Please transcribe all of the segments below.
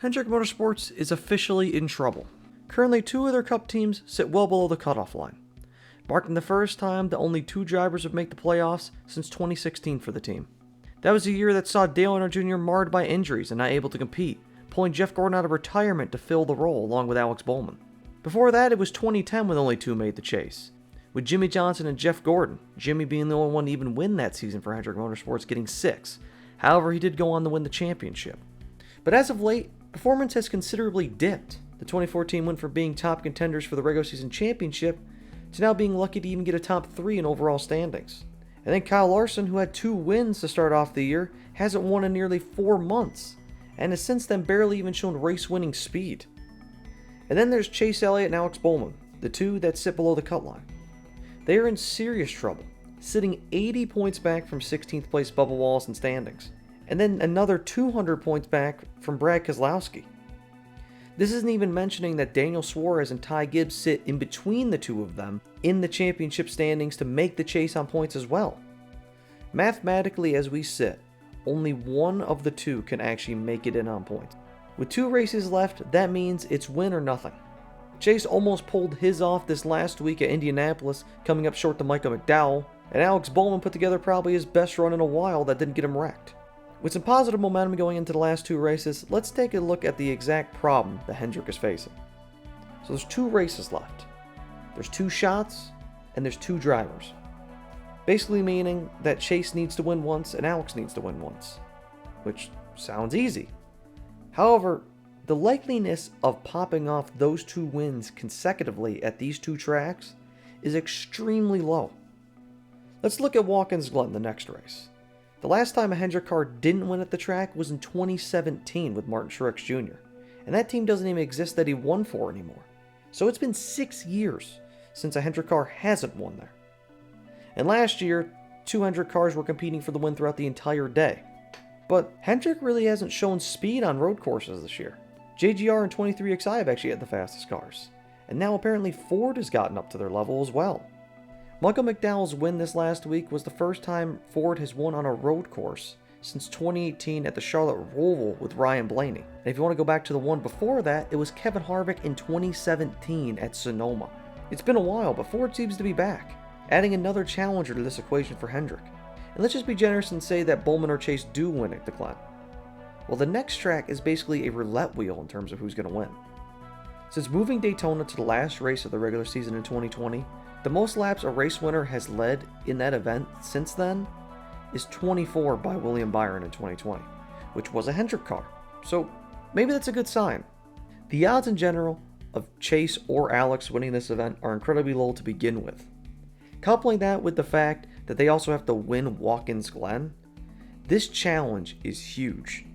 Hendrick Motorsports is officially in trouble. Currently, 2 of their Cup teams sit well below the cutoff line, marking the first time that only 2 drivers would make the playoffs since 2016 for the team. That was a year that saw Dale Earnhardt Jr. marred by injuries and not able to compete, pulling Jeff Gordon out of retirement to fill the role along with Alex Bowman. Before that, it was 2010 when only 2 made the chase, with Jimmy Johnson and Jeff Gordon, Jimmy being the only one to even win that season for Hendrick Motorsports, getting 6. However, he did go on to win the championship. But as of late, performance has considerably dipped. The 2014 went from being top contenders for the regular season championship to now being lucky to even get a top 3 in overall standings. And then Kyle Larson, who had 2 wins to start off the year, hasn't won in nearly 4 months, and has since then barely even shown race-winning speed. And then there's Chase Elliott and Alex Bowman, the 2 that sit below the cut line. They are in serious trouble, sitting 80 points back from 16th place Bubba Wallace in standings, and then another 200 points back from Brad Keselowski. This isn't even mentioning that Daniel Suarez and Ty Gibbs sit in between the 2 of them in the championship standings to make the chase on points as well. Mathematically, as we sit, only one of the 2 can actually make it in on points. With 2 races left, that means it's win or nothing. Chase almost pulled his off this last week at Indianapolis, coming up short to Michael McDowell, and Alex Bowman put together probably his best run in a while that didn't get him wrecked. With some positive momentum going into the last 2 races, let's take a look at the exact problem that Hendrick is facing. So there's 2 races left. There's 2 shots, and there's 2 drivers. Basically meaning that Chase needs to win once and Alex needs to win once, which sounds easy. However, the likeliness of popping off those 2 wins consecutively at these 2 tracks is extremely low. Let's look at Watkins Glen, the next race. The last time a Hendrick car didn't win at the track was in 2017 with Martin Truex Jr., and that team doesn't even exist that he won for anymore. So it's been 6 years since a Hendrick car hasn't won there. And last year, 2 Hendrick cars were competing for the win throughout the entire day. But Hendrick really hasn't shown speed on road courses this year. JGR and 23XI have actually had the fastest cars, and now apparently Ford has gotten up to their level as well. Michael McDowell's win this last week was the first time Ford has won on a road course since 2018 at the Charlotte Roval with Ryan Blaney. And if you want to go back to the one before that, it was Kevin Harvick in 2017 at Sonoma. It's been a while, but Ford seems to be back, adding another challenger to this equation for Hendrick. And let's just be generous and say that Bowman or Chase do win at the Glen. Well, the next track is basically a roulette wheel in terms of who's going to win. Since moving Daytona to the last race of the regular season in 2020, the most laps a race winner has led in that event since then is 24 by William Byron in 2020, which was a Hendrick car. So maybe that's a good sign. The odds in general of Chase or Alex winning this event are incredibly low to begin with. Coupling that with the fact that they also have to win Watkins Glen, this challenge is huge.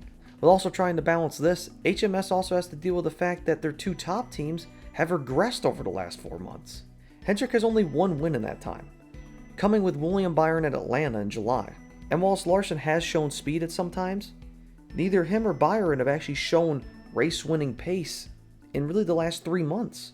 While also trying to balance this, HMS also has to deal with the fact that their 2 top teams have regressed over the last 4 months. Hendrick has only 1 win in that time, coming with William Byron at Atlanta in July. And whilst Larson has shown speed at some times, neither him or Byron have actually shown race-winning pace in really the last 3 months.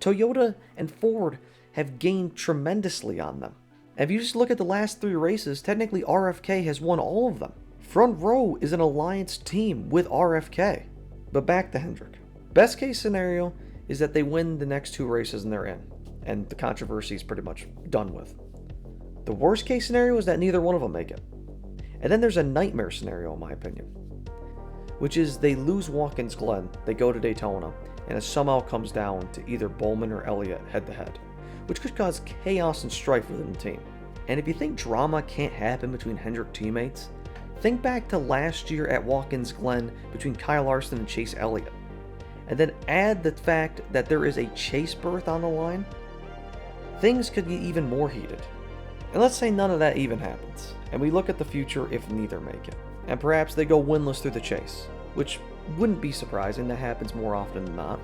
Toyota and Ford have gained tremendously on them. And if you just look at the last 3 races, technically RFK has won all of them. Front Row is an alliance team with RFK. But back to Hendrick. Best case scenario is that they win the next 2 races and they're in, and the controversy is pretty much done with. The worst case scenario is that neither one of them make it. And then there's a nightmare scenario in my opinion, which is they lose Watkins Glen, they go to Daytona, and it somehow comes down to either Bowman or Elliott head to head, which could cause chaos and strife within the team. And if you think drama can't happen between Hendrick teammates, think back to last year at Watkins Glen between Kyle Larson and Chase Elliott, and then add the fact that there is a Chase berth on the line, things could get even more heated. And let's say none of that even happens, and we look at the future if neither make it, and perhaps they go winless through the chase, which wouldn't be surprising, that happens more often than not.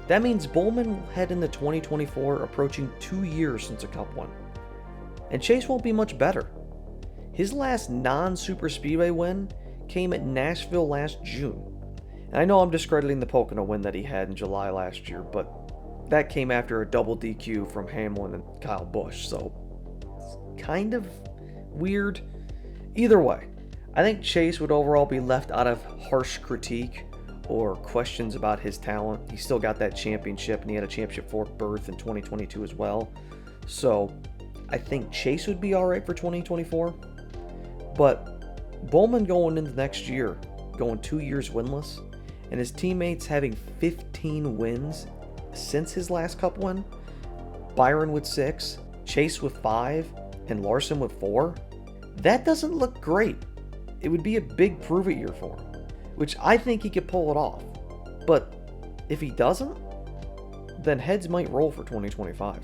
That means Bowman will head into 2024 approaching 2 years since a Cup win, and Chase won't be much better. His last non-super speedway win came at Nashville last June. And I know I'm discrediting the Pocono win that he had in July last year, but that came after a double DQ from Hamlin and Kyle Busch, so it's kind of weird. Either way, I think Chase would overall be left out of harsh critique or questions about his talent. He still got that championship, and he had a championship fourth berth in 2022 as well. So I think Chase would be all right for 2024. But Bowman going into next year, going 2 years winless, and his teammates having 15 wins since his last Cup win, Byron with 6, Chase with 5, and Larson with 4, that doesn't look great. It would be a big prove-it year for him, which I think he could pull it off. But if he doesn't, then heads might roll for 2025.